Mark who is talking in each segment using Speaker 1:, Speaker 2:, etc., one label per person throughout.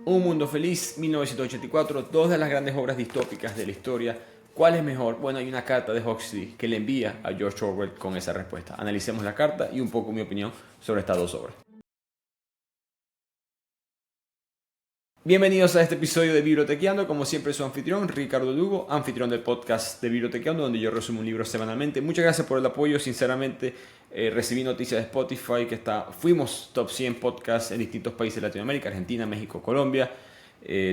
Speaker 1: Un mundo feliz, 1984, dos de las grandes obras distópicas de la historia. ¿Cuál es mejor? Bueno, hay una carta de Huxley que le envía a George Orwell con esa respuesta. Analicemos la carta y un poco mi opinión sobre estas dos obras. Bienvenidos a este episodio de Bibliotequeando, como siempre su anfitrión, Ricardo Lugo, anfitrión del podcast de Bibliotequeando, donde yo resumo un libro semanalmente. Muchas gracias por el apoyo, sinceramente recibí noticias de Spotify que fuimos top 100 podcasts en distintos países de Latinoamérica, Argentina, México, Colombia,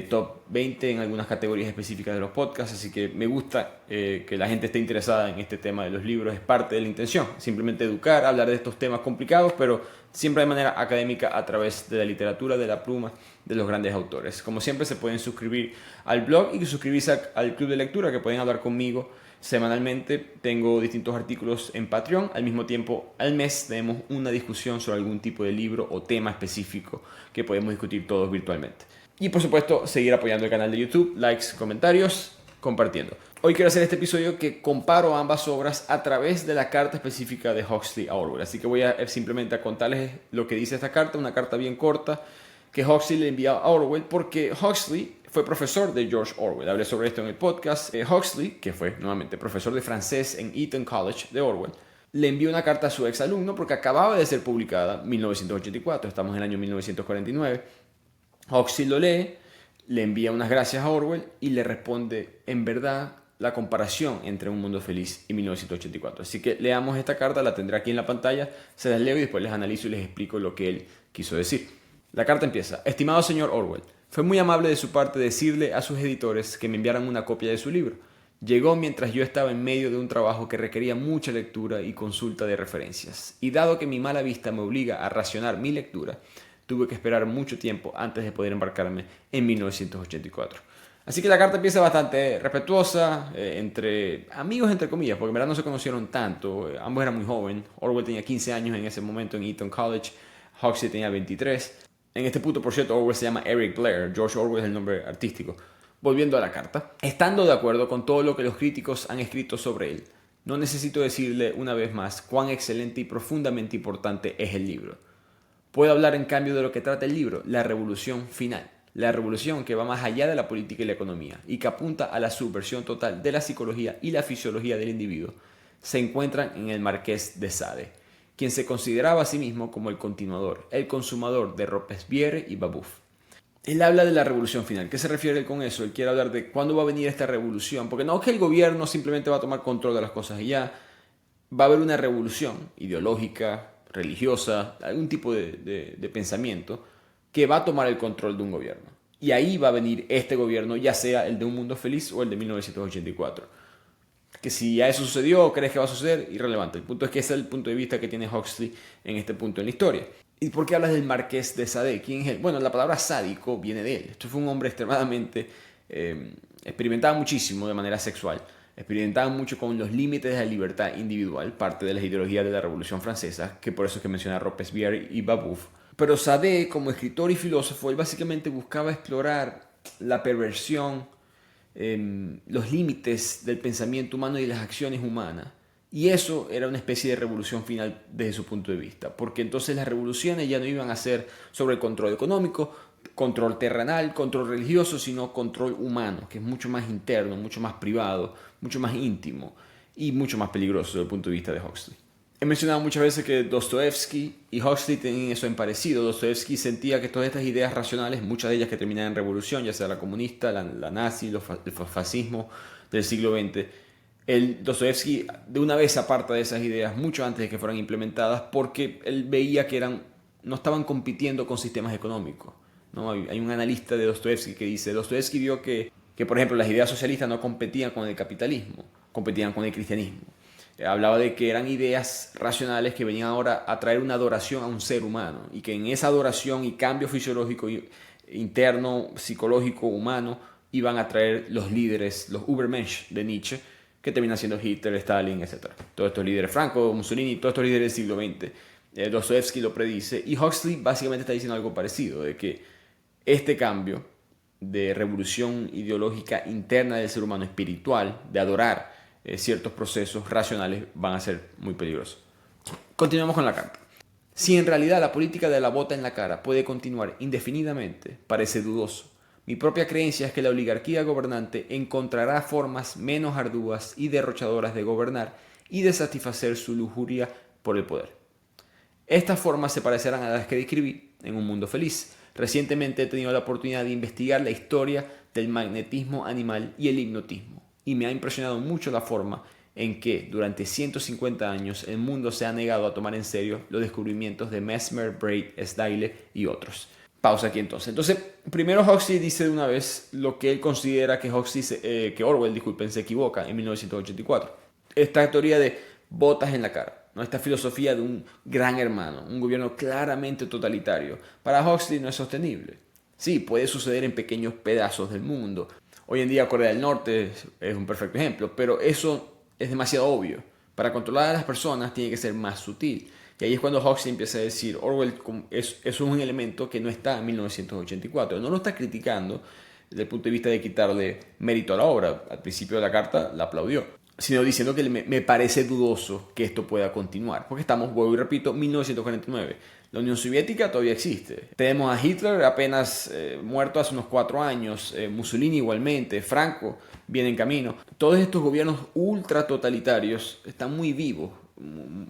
Speaker 1: top 20 en algunas categorías específicas de los podcasts, así que me gusta que la gente esté interesada en este tema de los libros, es parte de la intención, simplemente educar, hablar de estos temas complicados, pero siempre de manera académica a través de la literatura, de la pluma, de los grandes autores. Como siempre se pueden suscribir al blog y suscribirse al club de lectura, que pueden hablar conmigo semanalmente. Tengo distintos artículos en Patreon. Al mismo tiempo, al mes tenemos una discusión sobre algún tipo de libro o tema específico que podemos discutir todos virtualmente. Y por supuesto, seguir apoyando el canal de YouTube, likes, comentarios, compartiendo. Hoy quiero hacer este episodio que comparo ambas obras a través de la carta específica de Huxley a Orwell. Así que voy a simplemente a contarles lo que dice esta carta, una carta bien corta que Huxley le envía a Orwell porque Huxley fue profesor de George Orwell. Hablé sobre esto en el podcast. Huxley, que fue nuevamente profesor de francés en Eton College de Orwell, le envió una carta a su exalumno porque acababa de ser publicada en 1984, estamos en el año 1949. Huxley lo lee, le envía unas gracias a Orwell y le responde, en verdad, la comparación entre Un Mundo Feliz y 1984. Así que leamos esta carta, la tendré aquí en la pantalla, se las leo y después les analizo y les explico lo que él quiso decir. La carta empieza: estimado señor Orwell, fue muy amable de su parte decirle a sus editores que me enviaran una copia de su libro. Llegó mientras yo estaba en medio de un trabajo que requería mucha lectura y consulta de referencias, y dado que mi mala vista me obliga a racionar mi lectura, tuve que esperar mucho tiempo antes de poder embarcarme en 1984. Así que la carta empieza bastante respetuosa, entre amigos, entre comillas, porque en verdad no se conocieron tanto, ambos eran muy jóvenes. Orwell tenía 15 años en ese momento en Eton College, Huxley tenía 23. En este punto, por cierto, Orwell se llama Eric Blair, George Orwell es el nombre artístico. Volviendo a la carta, estando de acuerdo con todo lo que los críticos han escrito sobre él, no necesito decirle una vez más cuán excelente y profundamente importante es el libro. Puedo hablar en cambio de lo que trata el libro, la revolución final. La revolución que va más allá de la política y la economía y que apunta a la subversión total de la psicología y la fisiología del individuo, se encuentran en el Marqués de Sade, quien se consideraba a sí mismo como el continuador, el consumador de Robespierre y Babeuf. Él habla de la revolución final. ¿Qué se refiere con eso? Él quiere hablar de cuándo va a venir esta revolución, porque no es que el gobierno simplemente va a tomar control de las cosas y ya. Va a haber una revolución ideológica, religiosa, algún tipo de pensamiento que va a tomar el control de un gobierno. Y ahí va a venir este gobierno, ya sea el de Un Mundo Feliz o el de 1984. Que si ya eso sucedió o crees que va a suceder, irrelevante. El punto es que ese es el punto de vista que tiene Huxley en este punto en la historia. ¿Y por qué hablas del Marqués de Sade? ¿Quién es él? Bueno, la palabra sádico viene de él. Esto fue un hombre extremadamente... experimentaba muchísimo de manera sexual. Experimentaba mucho con los límites de la libertad individual, parte de las ideologías de la Revolución Francesa, que por eso es que menciona Robespierre y Babeuf. Pero Sade, como escritor y filósofo, él básicamente buscaba explorar la perversión, los límites del pensamiento humano y las acciones humanas. Y eso era una especie de revolución final desde su punto de vista, porque entonces las revoluciones ya no iban a ser sobre el control económico, control terrenal, control religioso, sino control humano, que es mucho más interno, mucho más privado, mucho más íntimo y mucho más peligroso desde el punto de vista de Huxley. He mencionado muchas veces que Dostoevsky y Huxley tenían eso en parecido. Dostoevsky sentía que todas estas ideas racionales, muchas de ellas que terminan en revolución, ya sea la comunista, la nazi, el fascismo del siglo XX, Dostoevsky de una vez aparta de esas ideas mucho antes de que fueran implementadas porque él veía que no estaban compitiendo con sistemas económicos, ¿no? Hay un analista de Dostoevsky que dice, Dostoevsky vio que, por ejemplo, las ideas socialistas no competían con el capitalismo, competían con el cristianismo. Hablaba de que eran ideas racionales que venían ahora a traer una adoración a un ser humano y que en esa adoración y cambio fisiológico interno, psicológico, humano, iban a traer los líderes, los Übermensch de Nietzsche, que terminan siendo Hitler, Stalin, etc. Todos estos líderes, Franco, Mussolini, todos estos líderes del siglo XX. Dostoevsky lo predice y Huxley básicamente está diciendo algo parecido, de que este cambio de revolución ideológica interna del ser humano espiritual, de adorar ciertos procesos racionales, van a ser muy peligrosos. Continuamos con la carta. Si en realidad la política de la bota en la cara puede continuar indefinidamente, parece dudoso. Mi propia creencia es que la oligarquía gobernante encontrará formas menos arduas y derrochadoras de gobernar y de satisfacer su lujuria por el poder. Estas formas se parecerán a las que describí en Un Mundo Feliz. Recientemente he tenido la oportunidad de investigar la historia del magnetismo animal y el hipnotismo, y me ha impresionado mucho la forma en que durante 150 años el mundo se ha negado a tomar en serio los descubrimientos de Mesmer, Braid, Sdale y otros. Pausa aquí entonces. Primero Huxley dice de una vez lo que él considera que Orwell se equivoca en 1984. Esta teoría de botas en la cara, ¿no? Esta filosofía de un gran hermano, un gobierno claramente totalitario, para Huxley no es sostenible. Sí, puede suceder en pequeños pedazos del mundo. Hoy en día Corea del Norte es un perfecto ejemplo, pero eso es demasiado obvio. Para controlar a las personas tiene que ser más sutil. Y ahí es cuando Huxley empieza a decir, Orwell eso es un elemento que no está en 1984. No lo está criticando desde el punto de vista de quitarle mérito a la obra. Al principio de la carta la aplaudió, sino diciendo que me parece dudoso que esto pueda continuar. Porque estamos, vuelvo y repito, 1949. La Unión Soviética todavía existe. Tenemos a Hitler apenas muerto hace unos 4 años, Mussolini igualmente, Franco viene en camino. Todos estos gobiernos ultra totalitarios están muy vivos,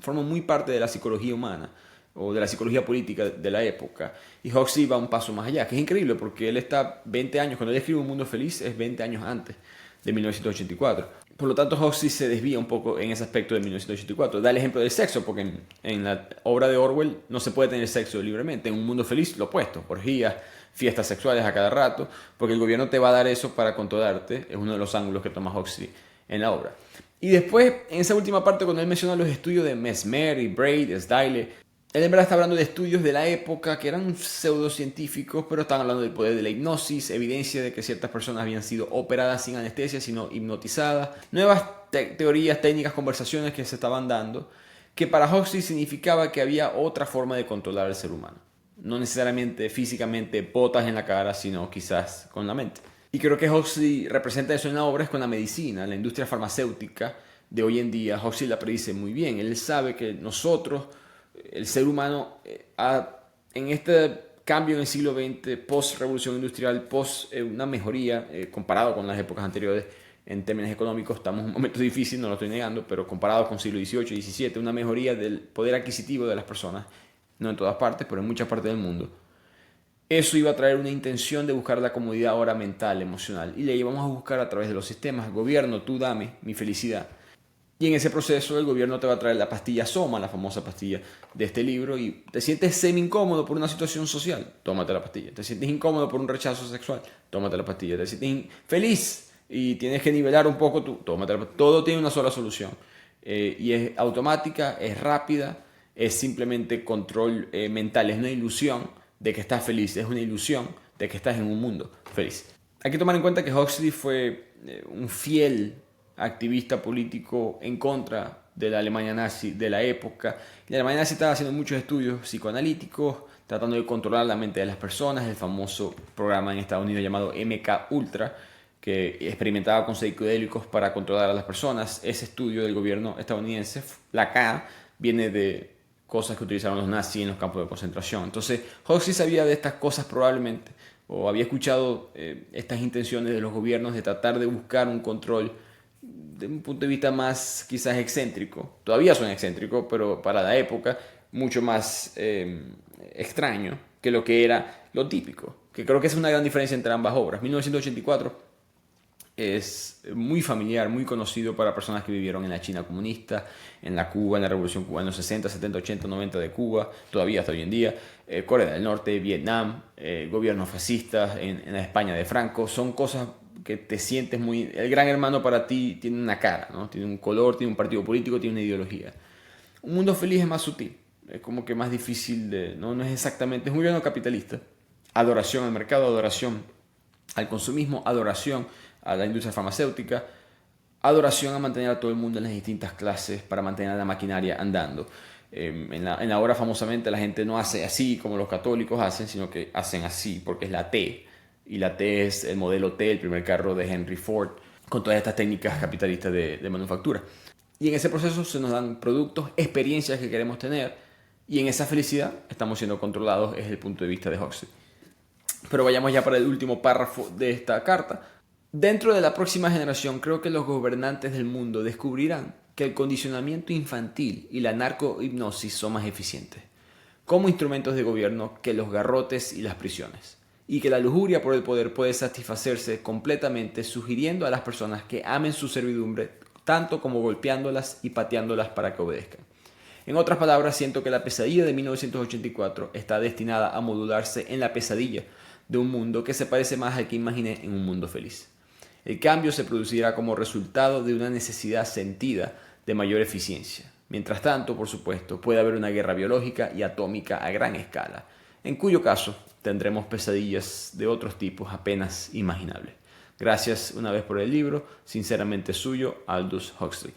Speaker 1: forman muy parte de la psicología humana o de la psicología política de la época. Y Huxley va un paso más allá, que es increíble porque él está 20 años, cuando él escribe Un Mundo Feliz es 20 años antes de 1984. Por lo tanto, Huxley se desvía un poco en ese aspecto de 1984. Da el ejemplo del sexo, porque en la obra de Orwell no se puede tener sexo libremente. En Un Mundo Feliz, lo opuesto, orgías, fiestas sexuales a cada rato, porque el gobierno te va a dar eso para controlarte. Es uno de los ángulos que toma Huxley en la obra. Y después, en esa última parte, cuando él menciona los estudios de Mesmer y Braid, Sdale, él en verdad está hablando de estudios de la época que eran pseudocientíficos, pero están hablando del poder de la hipnosis, evidencia de que ciertas personas habían sido operadas sin anestesia, sino hipnotizadas, nuevas teorías, técnicas, conversaciones que se estaban dando, que para Huxley significaba que había otra forma de controlar al ser humano. No necesariamente físicamente botas en la cara, sino quizás con la mente. Y creo que Huxley representa eso en la obra, es con la medicina, la industria farmacéutica de hoy en día. Huxley la predice muy bien. Él sabe que nosotros, el ser humano, en este cambio en el siglo XX, post-revolución industrial, post una mejoría comparado con las épocas anteriores en términos económicos, estamos en un momento difícil, no lo estoy negando, pero comparado con siglo XVIII y XVII, una mejoría del poder adquisitivo de las personas, no en todas partes, pero en muchas partes del mundo. Eso iba a traer una intención de buscar la comodidad ahora mental, emocional, y la íbamos a buscar a través de los sistemas. Gobierno, tú dame mi felicidad. Y en ese proceso el gobierno te va a traer la pastilla Soma, la famosa pastilla de este libro, y te sientes semi-incómodo por una situación social, tómate la pastilla. Te sientes incómodo por un rechazo sexual, tómate la pastilla. Te sientes feliz y tienes que nivelar un poco tú, tómate la pastilla. Todo tiene una sola solución. Y es automática, es rápida, es simplemente control mental, es una ilusión de que estás feliz, es una ilusión de que estás en un mundo feliz. Hay que tomar en cuenta que Huxley fue un fiel activista político en contra de la Alemania nazi de la época. La Alemania nazi estaba haciendo muchos estudios psicoanalíticos, tratando de controlar la mente de las personas, el famoso programa en Estados Unidos llamado MK Ultra, que experimentaba con psicodélicos para controlar a las personas. Ese estudio del gobierno estadounidense, la K, viene de cosas que utilizaron los nazis en los campos de concentración. Entonces, Huxley sabía de estas cosas probablemente, o había escuchado estas intenciones de los gobiernos de tratar de buscar un control de un punto de vista más quizás excéntrico. Todavía son excéntricos, pero para la época mucho más extraño que lo que era lo típico. Que creo que es una gran diferencia entre ambas obras. 1984 es muy familiar, muy conocido para personas que vivieron en la China comunista, en la Cuba, en la Revolución Cubana, en los 60, 70, 80, 90 de Cuba, todavía hasta hoy en día, Corea del Norte, Vietnam, gobiernos fascistas en la España de Franco. Son cosas que te sientes muy... El gran hermano para ti tiene una cara, ¿no? Tiene un color, tiene un partido político, tiene una ideología. Un mundo feliz es más sutil, es como que más difícil de... No es exactamente... Es un gobierno capitalista. Adoración al mercado, adoración al consumismo, adoración a la industria farmacéutica, adoración a mantener a todo el mundo en las distintas clases para mantener la maquinaria andando. En la obra famosamente la gente no hace así como los católicos hacen, sino que hacen así porque es la T. Y la T es el modelo T, el primer carro de Henry Ford, con todas estas técnicas capitalistas de manufactura. Y en ese proceso se nos dan productos, experiencias que queremos tener, Y en esa felicidad estamos siendo controlados desde el punto de vista de Huxley. Pero vayamos ya para el último párrafo de esta carta. Dentro de la próxima generación creo que los gobernantes del mundo descubrirán que el condicionamiento infantil y la narcohipnosis son más eficientes como instrumentos de gobierno que los garrotes y las prisiones, y que la lujuria por el poder puede satisfacerse completamente sugiriendo a las personas que amen su servidumbre tanto como golpeándolas y pateándolas para que obedezcan. En otras palabras, siento que la pesadilla de 1984 está destinada a modularse en la pesadilla de un mundo que se parece más al que imaginé en un mundo feliz. El cambio se producirá como resultado de una necesidad sentida de mayor eficiencia. Mientras tanto, por supuesto, puede haber una guerra biológica y atómica a gran escala, en cuyo caso tendremos pesadillas de otros tipos apenas imaginables. Gracias una vez por el libro, sinceramente suyo, Aldous Huxley.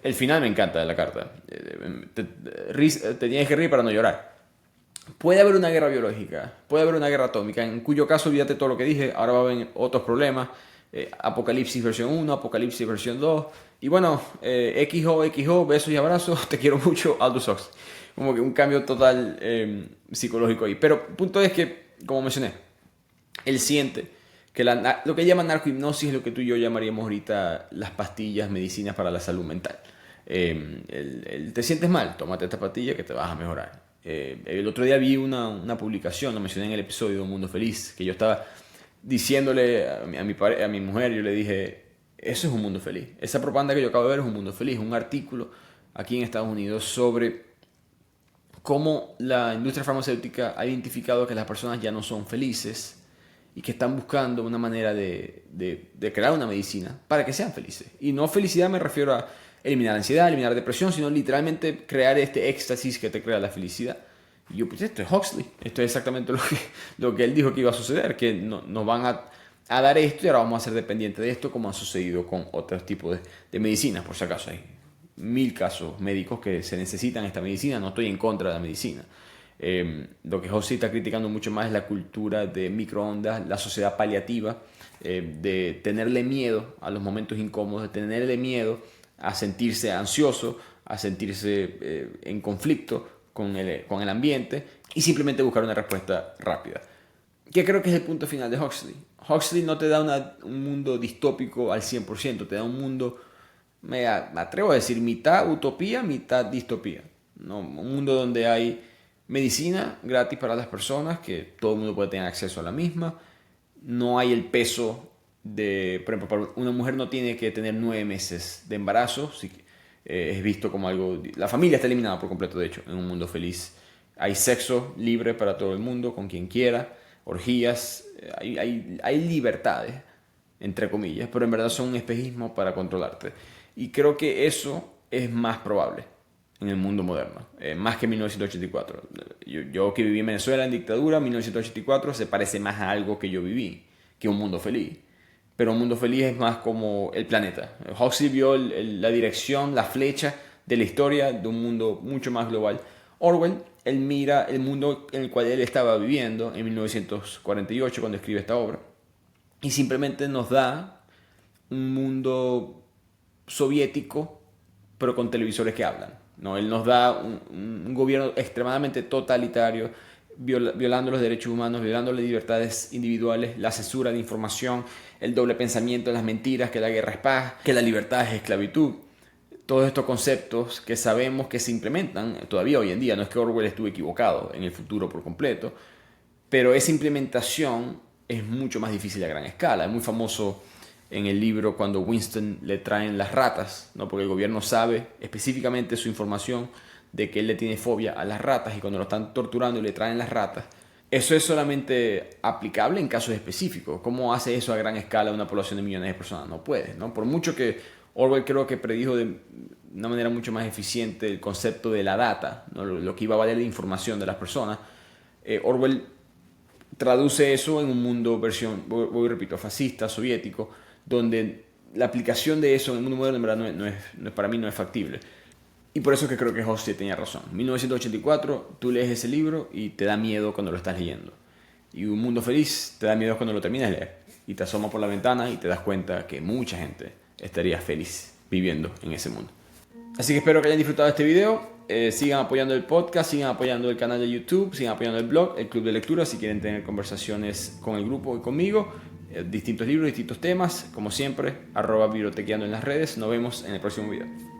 Speaker 1: El final me encanta de la carta. Te tienes que reír para no llorar. Puede haber una guerra biológica, puede haber una guerra atómica, en cuyo caso olvídate todo lo que dije, ahora va a haber otros problemas. Apocalipsis versión 1, Apocalipsis versión 2. Y bueno, XO, besos y abrazos, te quiero mucho, Aldous Huxley. Como que un cambio total psicológico ahí. Pero el punto es que, como mencioné, él siente que lo que llaman narcohipnosis es lo que tú y yo llamaríamos ahorita las pastillas, medicinas para la salud mental. Te sientes mal, tómate esta pastilla que te vas a mejorar. El otro día vi una publicación, lo mencioné en el episodio de Un Mundo Feliz, que yo estaba diciéndole a mi mujer, yo le dije, eso es un mundo feliz. Esa propaganda que yo acabo de ver es un mundo feliz. Un artículo aquí en Estados Unidos sobre cómo la industria farmacéutica ha identificado que las personas ya no son felices y que están buscando una manera de crear una medicina para que sean felices. Y no felicidad me refiero a eliminar la ansiedad, eliminar la depresión, sino literalmente crear este éxtasis que te crea la felicidad. Y yo, pues esto es Huxley, esto es exactamente lo que él dijo que iba a suceder, que nos van a dar esto y ahora vamos a ser dependientes de esto, como ha sucedido con otros tipos de medicinas. Por si acaso hay 1000 casos médicos que se necesitan esta medicina, no estoy en contra de la medicina. Lo que Huxley está criticando mucho más es la cultura de microondas, la sociedad paliativa, de tenerle miedo a los momentos incómodos, de tenerle miedo a sentirse ansioso, a sentirse en conflicto con el ambiente y simplemente buscar una respuesta rápida. ¿Qué creo que es el punto final de Huxley? Huxley no te da un mundo distópico al 100%, te da un mundo, me atrevo a decir, mitad utopía, mitad distopía, ¿no? Un mundo donde hay medicina gratis para las personas, que todo el mundo puede tener acceso a la misma, no hay el peso de, por ejemplo, una mujer no tiene que tener 9 meses de embarazo, es visto como algo, la familia está eliminada por completo, de hecho, en un mundo feliz. Hay sexo libre para todo el mundo, con quien quiera, orgías, hay libertades, entre comillas, pero en verdad son un espejismo para controlarte. Y creo que eso es más probable en el mundo moderno, más que 1984. Yo que viví en Venezuela en dictadura, 1984 se parece más a algo que yo viví, que un mundo feliz. Pero un mundo feliz es más como el planeta. Huxley vio la dirección, la flecha de la historia de un mundo mucho más global. Orwell, él mira el mundo en el cual él estaba viviendo en 1948 cuando escribe esta obra y simplemente nos da un mundo soviético pero con televisores que hablan, ¿no? Él nos da un gobierno extremadamente totalitario, violando los derechos humanos, violando las libertades individuales, la censura de información, el doble pensamiento, las mentiras, que la guerra es paz, que la libertad es esclavitud. Todos estos conceptos que sabemos que se implementan todavía hoy en día. No es que Orwell estuvo equivocado en el futuro por completo, pero esa implementación es mucho más difícil a gran escala. Es muy famoso en el libro cuando Winston le traen las ratas, ¿no? Porque el gobierno sabe específicamente su información de que él le tiene fobia a las ratas y cuando lo están torturando y le traen las ratas. Eso es solamente aplicable en casos específicos. ¿Cómo hace eso a gran escala una población de millones de personas? No puede, ¿no? Por mucho que Orwell creo que predijo de una manera mucho más eficiente el concepto de la data, ¿no? Lo que iba a valer la información de las personas. Orwell traduce eso en un mundo versión, voy repito, fascista, soviético, donde la aplicación de eso en el mundo moderno en verdad para mí no es factible. Y por eso es que creo que Huxley tenía razón. 1984, tú lees ese libro y te da miedo cuando lo estás leyendo. Y Un Mundo Feliz te da miedo cuando lo terminas de leer. Y te asomas por la ventana y te das cuenta que mucha gente estaría feliz viviendo en ese mundo. Así que espero que hayan disfrutado de este video. Sigan apoyando el podcast, sigan apoyando el canal de YouTube, sigan apoyando el blog, el Club de Lectura, si quieren tener conversaciones con el grupo y conmigo, distintos libros, distintos temas, como siempre, @bibliotequeando en las redes. Nos vemos en el próximo video.